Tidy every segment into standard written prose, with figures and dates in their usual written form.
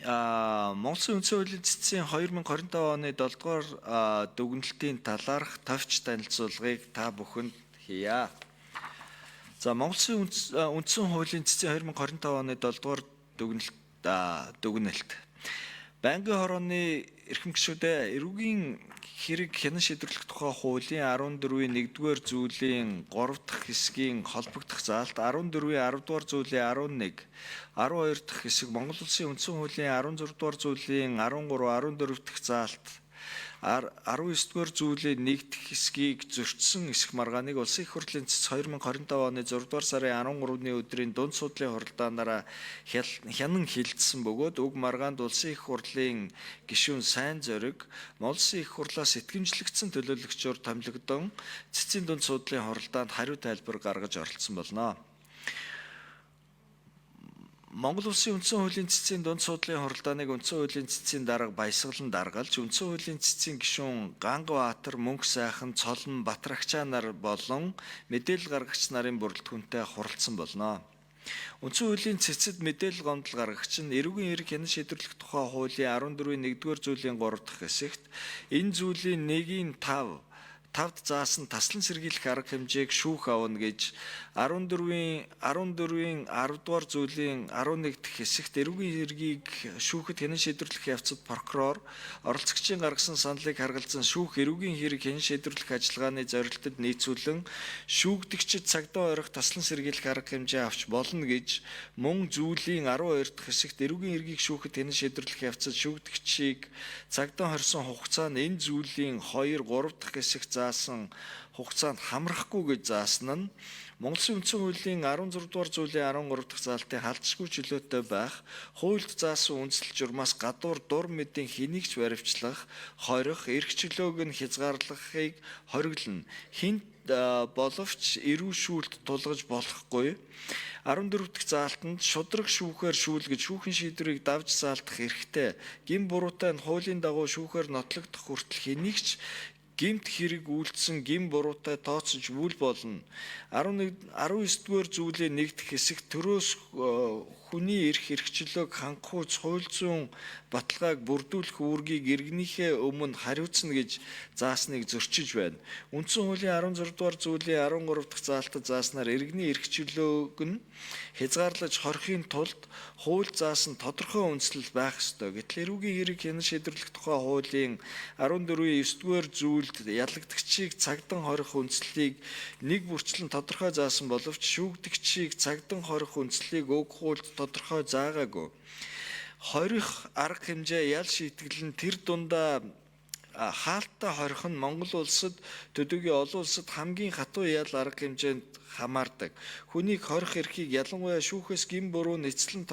Монголын үндсэн хуулийн цэцгийн 2025 оны 7 дугаар дүгнэлтийн талаарх товч танилцуулгыг та бүхэнд хийе. За Монголын үндсэн хуулийн цэцгийн 2025 оны 7 дугаар дүгнэлт. Байнгын хорооны эрхэм гишүүдээ эрүүгийн хэрэг хянан шийдвэрлэх тухай хуулийн 14-ийн 1-р зүйлийн 3 дахь хэсгийн холбогдох заалт, 14-ийн 10-р зүйлийн 11, 12 дахь хэсэг Монгол Улсын үндсэн хуулийн 16-р зүйлийн 13, 14 дахь заалт, 19-р зүйлийн 1 дахь хэсгийг зөрчсөн эсэх маргааныг Улсын их хурлын цэц 2025 оны 6-р сарын 13-ны өдрийн дунд судлын хуралдаанаараа хянан хилцсэн бөгөөд уг маргаанд Улсын их хурлын гишүүн сайн зориг Монгол Улсын их хурлаас итгэмжлэгдсэн төлөөлөгчөөр томилогдсон цэцгийн дунд судлын хуралдаанд хариу тайлбар гаргаж оролцсон болно. Монгол Улсын үндсэн хуулийн цэцгийн дунд судлын хуралдааныг үндсэн хуулийн цэцгийн дарга Баясгалан даргалж, үндсэн хуулийн цэцгийн гишүүн Гангабаатар, Мөнх сайхан, Цолон, Батрагчаа нар болон мэдээлэл гаргагч нарын бүрэлдэхүүнтэй хуралдсан болно. Үндсэн хуулийн цэцэд мэдээлэл гомдол гаргагч нь эрүүгийн хэрэг хянан шийдвэрлэх тухай хуулийн 14-ийн 1-р зүйлийн 3 дахь хэсэгт энэ зүйлийн 1-ийн 5 тавд заасан таслан сэргийлэх арга хэмжээг шүүх авна гэж 14-ийн 10-р зүйлийн 11 дахь хэсэгт эрүүгийн хэргийг шүүхэд хянан шийдвэрлэх явцад прокурор оролцогчийн гаргасан саналыг харгалзан шүүх эрүүгийн хэрэг хянан шийдвэрлэх ажиллагааны зорилтод нийцүүлэн шүүгдэгчид цагдаа орох таслан сэргийлэх арга хэмжээ авч болно гэж мөн зүйлийн 12 дахь хэсэгт эрүүгийн хэргийг шүүхэд хянан шийдвэрлэх явцад шүүгдэгчийг цагдаа хорьсон хугацаа нь энэ зүйлийн 2, 3 дахь хэсэг заасан хугацаанд хамрахгүй гэж заасан нь Монголын үндсэн хуулийн 16 дугаар зүйлийн 13 дахь заалтын халдшгүй чөлөөтэй байх, хуульд заасан үндэслэл журмаас гадуур дур мэдийн хэнийг ч баривчлах, хорих, эрх чөлөөг нь хязгаарлахыг хориглоно. Хинт боловч эрүү шүүлт тулгаж болохгүй. 14 дахь заалтанд шудраг шүүхээр шүүлгэж шүүхийн шийдвэрийг давж заалтах эрхтэй. Гин буруутай нь хуулийн дагуу шүүхээр нотлогдох хүртэл хэнийг ч гэмт хэрэг үйлдсэн гин буруутай тооцож үйл болно. 19-р зүйлийн 1 дахь хэсэг төрөөс хүний эрх хэрэгчлөөг хангахуйц хууль зүйн баталгааг бүрдүүлэх үүргийг иргэнийхээ өмнө хариуцна гэж заасныг зөрчиж байна. Үндсэн хуулийн 16 дугаар зүйлийн 13 дахь заалтад зааснаар иргэний эрх чөлөөг нь хязгаарлаж хорихын тулд хууль заасан тодорхой үндслэл байх ёстой. Гэтэл эрүүгийн хэрэг хянан шийдвэрлэх тухай хуулийн 14-ийн 9-р зүйлд ялагдагчийг цагдан хорих үндслэлийг нэг бүрчлэн тодорхой заасан боловч шүүгдэгчийг цагдан хорих үндслэлийг уг хуульд тодорхой заагаагүй. Хорих арга хэмжээ ял шийтгэл нь тэр дундаа хаалттай хорих нь Монгол улсад төдийгүй олон улсад хамгийн хатуу ял арга хэмжээнд хамаардаг. Хүнийг хорих эрхийг ялангуяа шүүхээс гин буруу нэцлэн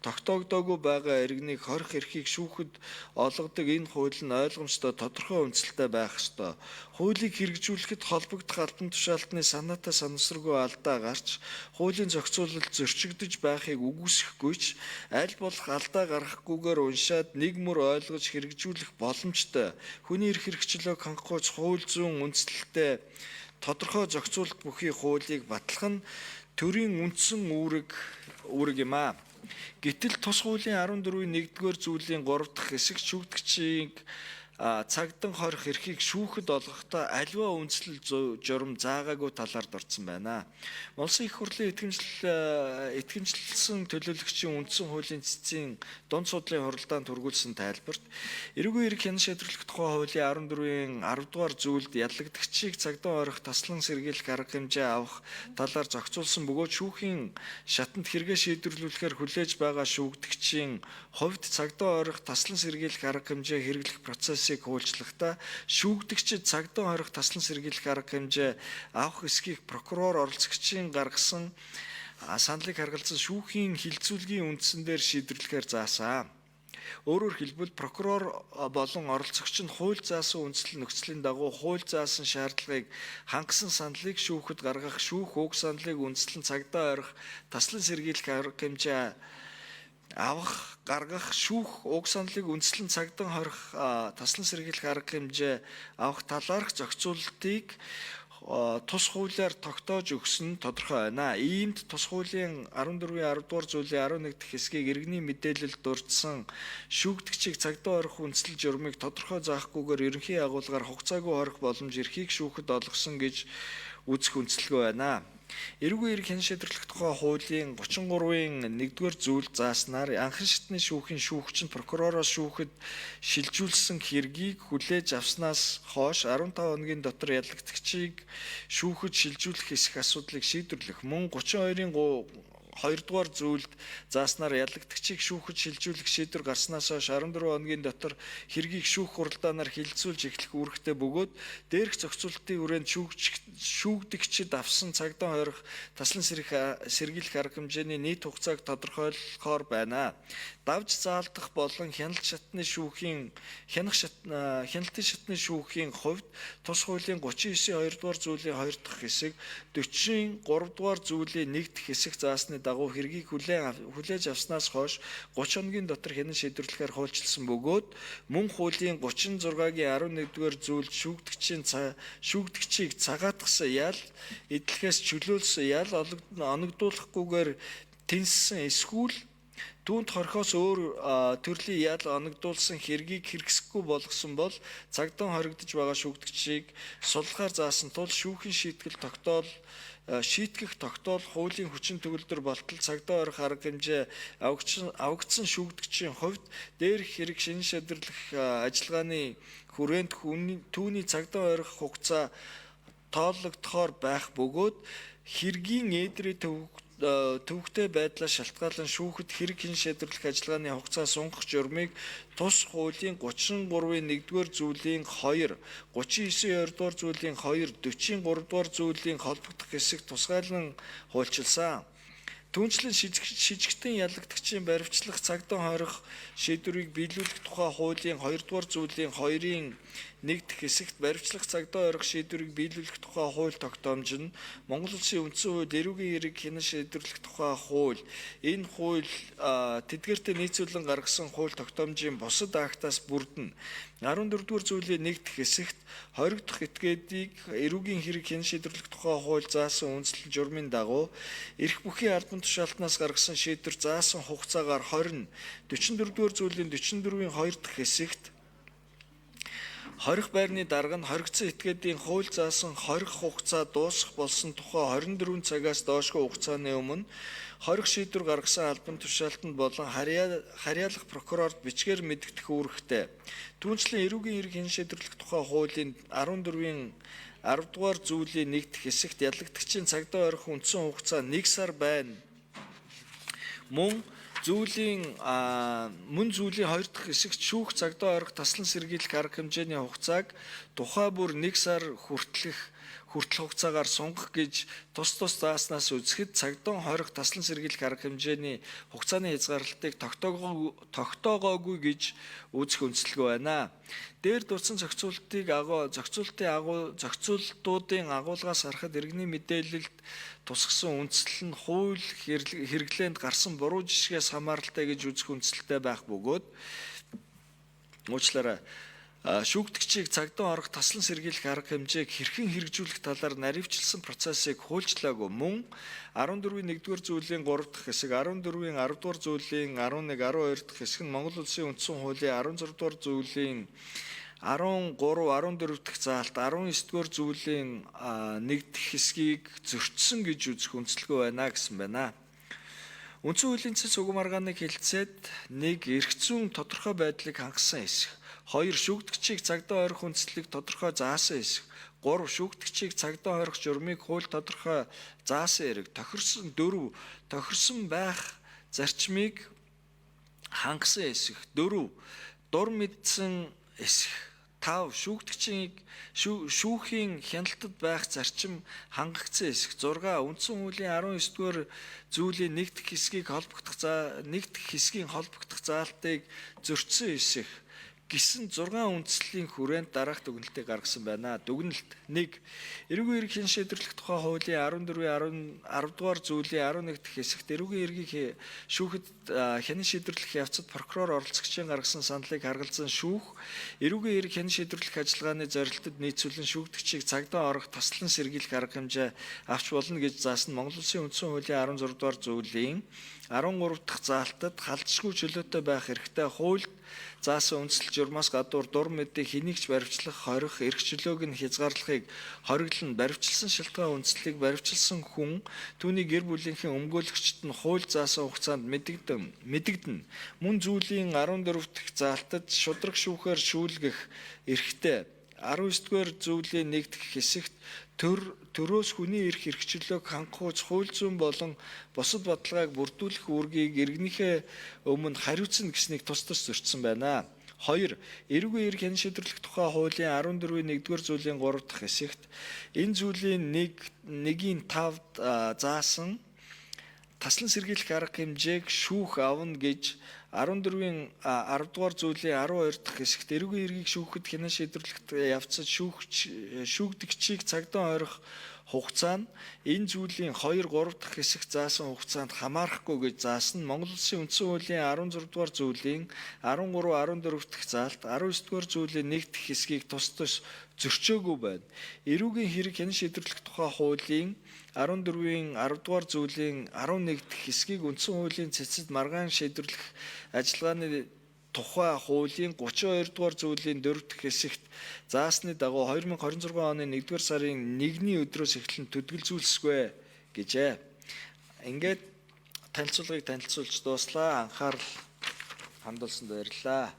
тогтоогдоогүй байгаа иргэнийг хорих эрхийг шүүхэд олгодог энэ хууль нь ойлгомжтой тодорхой үндсэлтэй байх ёстой. Хуулийг хэрэгжүүлэхэд холбогдох албан тушаалтны санаатай санамсаргүй алдаа гарч хуулийн зохицуулалт зөрчигдөж байхыг үгүйсэхгүй ч аль болох алдаа гаргахгүйгээр уншаад нэг мөр ойлгож хэрэгжүүлэх боломжтой. Хүний эрх хэрэгчлөөг хангахуйц хууль зүйн үндслэлтэй тодорхой зохицуулалт бүхий хуулийг батлах нь төрийн үндсэн үүрэг юм а. Гэтэл тус хуулийн 14-ийн 1-р зүйлийн 3 дахь хэсэг шүүгдэгчийг цагдан хорих эрхийг шүүхэд олгохдоо аливаа үндслэл журам заагаагүй талаар дурдсан байна. Монголын их хурлын итгэмжлэлсэн төлөөлөгчийн үндсэн хуулийн цэцгийн дунд судлын хуралдаанд хүргүүлсэн тайлбарт эрүүгийн хэрэг хянан шийдвэрлэх тухай хуулийн 14-ийн 10 дугаар зүйлд ялагдагчийг цагдаа орох таслан сэргийлэх арга хэмжээ авах талаар зохицуулсан бөгөөд шүүхийн шатанд хэрэгэ шийдвэрлүүлэхээр хүлээж байгаа шүүгдэгчийн хувьд цагдаа орох таслан сэргийлэх арга хэмжээ хэрэглэх процесс хуулчлахдаа шүүгдэгчид цагдаа хорих таслан сэргийлэх арга хэмжээ авах эсхийг прокурор оролцогчийн гаргасан саналыг харгалзан шүүхийн хилцүүлгийн үндсэн дээр шийдвэрлэхээр заасан. Өөрөөр хэлбэл прокурор болон оролцогч нь хууль заасан үндслэл нөхцөлийн дагуу хууль заасан шаардлагыг хангасан саналыг шүүхэд гаргах шүүх уг саналыг үндслэн цагдаа орих таслан сэргийлэх арга хэмжээ гаргах шүүх уг саналыг үндслэн цагдан хорих таслан сэргийлэх арга хэмжээ авах талаарх зохицуулалтыг тус хуулиар тогтоож өгсөн нь тодорхой байна. Иймд тус хуулийн 14-ийн 10 дугаар зүйлийн 11 дахь хэсгийг иргэний мэдээлэлд дурдсан шүүгдэгчийг цагдаа орох үндсэл журмыг тодорхой заахгүйгээр ерөнхий агуулгаар хугацаагүй хорих боломж эрхийг шүүхэд олгосон гэж үзэх үндсэлгүй байна. Эрүүгийн эрх хэн шийдвэрлэх тухай хуулийн 33-ийн 1-р зүйл зааснаар анхан шатны шүүхийн шүүгч нь прокуророос шүүхэд шилжүүлсэн хэргийг хүлээж авснаас хойш 15 хоногийн дотор ялагдагчийг шүүхэд шилжүүлэх хэсэг асуудлыг шийдвэрлэх. Мөн 32-ийн 2-р зүйлд зааснаар ялагдагчийг шүүхэд шилжүүлэх шийдвэр гарснаас хойш 14 хоногийн дотор хэргийг шүүх хуралдаанаар хилцүүлж эхлэх үүрэгтэй бөгөөд дээрх зохицуулалтын хүрээнд шүүгдэгчид авсан цагдаа хорих таслан сэргийлэх арга хэмжээний нийт хугацааг тодорхойлохоор байна. Давж заалдах болон хяналтын шатны шүүхийн хувьд тус хуулийн 39-ийн 2-р зүйлийн 2 дахь хэсэг 40-ийн 3-р зүйлийн 1 дахь хэсэг заасны дагуу хэргийг хүлээж авснаас хойш 30 хоногийн дотор хянан шийдвэрлэхээр хуульчилсан бөгөөд мөн хуулийн 36-гийн 11-р зүйлд шүүгдэгчийг цагаатгсан ял эдлэхээс чөлөөлсөн ял оногдуулахгүйгээр тэнцсэн эсвэл түүнд хорхоос өөр төрлийн ял оногдуулсан хэргийг хэрэгсэхгүй болгосон бол цагдаа хоригдож байгаа шүүгдэгчийг суллахаар заасан тул шүүхийн шийтгэх тогтоол хуулийн хүчин төгөлдөр болтол цагдаа орох арга хэмжээ авагдсан шүүгдэгчийн хувьд дээрх хэрэг шинэ шийдвэрлэх ажиллагааны хүрээнд түүний цагдаа орох хугацаа тоологдохоор байх бөгөөд хэргийн эдрийн төвөгтэй байдлаас шалтгаалan шүүхэд хэрэг хэн шийдвэрлэх ажиллагааны хугацаа сунгах журмыг тус хуулийн 33-ийн 1-р зүйлийн 2, 39-ийн 2-р зүйлийн 2, 40-ийн 3-р зүйлийн холбогдох хэсэг тусгайлан хуульчилсан. Түүнчлэн шижигтэн ялагдагчийн баривчлах цагдаа хорих шийдвэрийг биелүүлэх тухай хуулийн 2-р зүйлийн 2-ын 1 дахь хэсэгт баривчлах цагдаа хорих шийдвэрийг биелүүлэх тухай хууль тогтоомж нь Монгол Улсын үндсэн хууль эрүүгийн хэрэг хянан шийдвэрлэх тухай хууль энэ хууль тэдгээртээ нийцүүлэн гаргасан хууль тогтоомжийн бусад актаас бүрдэнэ. 14-р зүйлийн 1 дахь хэсэгт хоригдох этгээдийг эрүүгийн хэрэг хянан шийдвэрлэх тухай хууль заасан үндслэл журмын дагуу эрх бүхий албан тушаалтнаас гаргасан шийдвэр заасан хугацаагаар 20, 44-р зүйлийн 44-ийн 2 дахь хэсэгт хорих байрны дарга нь хоригдсон этгээдийн хууль заасан хорих хугацаа дуусах болсон тухай 24 цагаас доошгүй хугацааны өмнө хорих шийдвэр гаргасан албан тушаалтанд болон харьяалах прокурорд бичгээр мэдгдэх үүрэгтэй. Түүнчлэн эрүүгийн хэрэг хэн шийдвэрлэх тухай хуулийн 14-ийн 10 дугаар зүйлийн 1 дахь хэсэгт ялагдагчийн цагдаа орох үндсэн хугацаа 1 сар байна. Мөн зүйлийн 2 дахь хэсэгт шүүх цагдаа орох таслан сэргийлэх арга хэмжээний хугацааг тухай бүр 1 сар хүртэл хугацаагаар сунгах гэж тус зааснаас үзэхэд цагдаа хорих таслан сэргийлэх арга хэмжээний хугацааны хязгаарлалтыг тогтоогоогүй гэж үзэх үндсэлгүй байна. Дээр дурдсан зохицуултуудын агуулгаас харахад иргэний мэдээлэлд тусгасан үндсэл нь хууль хэрэглээнд гарсан буруу жишгээс хамааралтай гэж үзэх үндсэлтэй байх бөгөөд уучлаарай. Шүүгдэгчийг цагдаа орох таслан сэргийлэх арга хэмжээг хэрхэн хэрэгжүүлэх талаар наривчилсан процессыг хуульчлаагүй. Мөн 14-ийн 1-р зүйлийн 3 дахь хэсэг, 14-ийн 10-р зүйлийн 11, 12 дахь хэсэг нь Монгол Улсын үндсэн хуулийн 16-р зүйлийн 13, 14 дахь заалт, 19-р зүйлийн 1 дахь хэсгийг зөрчсөн гэж үзэх үндсэлгүй байна гэсэн байна. Үндсэн хуулийн цэц уг маргааныг хэлцээд 1. Эрх зүйн тодорхой байдлыг хангасан хэсэг. 2. Шүүгдэгчийг цагдаа орох үндслийг тодорхой заасан хэсэг. 3. Шүүгдэгчийг цагдаа орох журмыг хууль тодорхой заасан хэрэг. 4. Тохирсон байх зарчмыг хангасан хэсэг. 4. Дур мэдсэн хэсэг. 5. Шүүхийн хяналтад байх зарчим хангагдсан хэсэг. 6. Үндсэн хуулийн 19-р зүйлийн 1 дахь хэсгийн холбогдох заалтыг зөрчсөн хэсэг. гэсэн 6 үндслийн хүрээнд дараах дүгнэлтийг гаргасан байна. Дүгнэлт 1. Эрүүгийн эрийг хэн шийдвэрлэх тухай хуулийн 14-ийн 10 дугаар зүйлийн 11 дахь хэсэгт эрүүгийн эргийг шүүхэд хэн шийдвэрлэх явцад прокурор оролцогчийн гаргасан саналыг харгалзан шүүх, эрүүгийн эрийг хэн шийдвэрлэх ажиллагааны зорилтод нийцүүлэн шүүгдэгчийг цагдаа орох таслан сэргийлэх арга хэмжээ авч болно гэж заасан Монгол Улсын үндсэн хуулийн 16 дугаар зүйлийн 13 дахь заалтад халдшгүй чөлөөтэй байх хэрэгтэй хуульд заасан үндсэл журмаас гадуур дур мэдээ хэнийг ч баривчлах, хорих, эрх чөлөөг нь хязгаарлахыг хориглон баривчилсан шалтгаан үндслийг баривчилсан хүн түүний гэр бүлийнхээ өмгөөлөгчд нь хууль заасан хугацаанд мэдэгдэнэ. Мөн зүйлийн 14 дахь заалтад шудраг шүүхээр шүүлгэх эрхтэй 19-р зүйлийн 1 дахь хэсэгт төрөөс хүний эрх хэрэгчлөөг хангахуйц хууль зүйн болон бусад баталгааг бүрдүүлэх үүргийг иргэнийхээ өмнө хариуцна гэснийг тус зөрчсөн байна. 2. Эрүүгийн эрх хэн шийдвэрлэх тухай хуулийн 14-ийн 1-р зүйлийн 3 дахь хэсэгт энэ зүйлийн 1-5-д заасан таслан сэргийлэх арга хэмжээг шүүх авна гэж 14-ийн 10 дугаар зүйлийн 12 дахь хэсэгт эрүүгийн эргийг шүүхэд хянан шийдвэрлэх явцад шүүгдэгчийг цагдаа орох хугацаа нь энэ зүйлийн 2, 3 дахь хэсэгт заасан хугацаанд хамаарахгүй гэж заасан Монгол Улсын үндсэн хуулийн 16 дугаар зүйлийн 13, 14 дахь заалт 19 дугаар зүйлийн 1 дахь хэсгийг тус зөрчөөгүй байна. Эрүүгийн хэрэг хэн шийдвэрлэх тухай хуулийн 14-ийн 10 дугаар зүйлийн 11 дахь хэсгийг үндсэн хуулийн цэцэд маргаан шийдвэрлэх ажиллагааны тухай хуулийн 32 дугаар зүйлийн 4 дахь хэсэгт заасны дагуу 2026 оны 1-р сарын 1-ний өдрөөс эхлэн төдөлзүүлсгүй гэжээ. Ингээд танилцуулгыг танилцуулж дууслаа. Анхаарал хандуулсанд баярлалаа.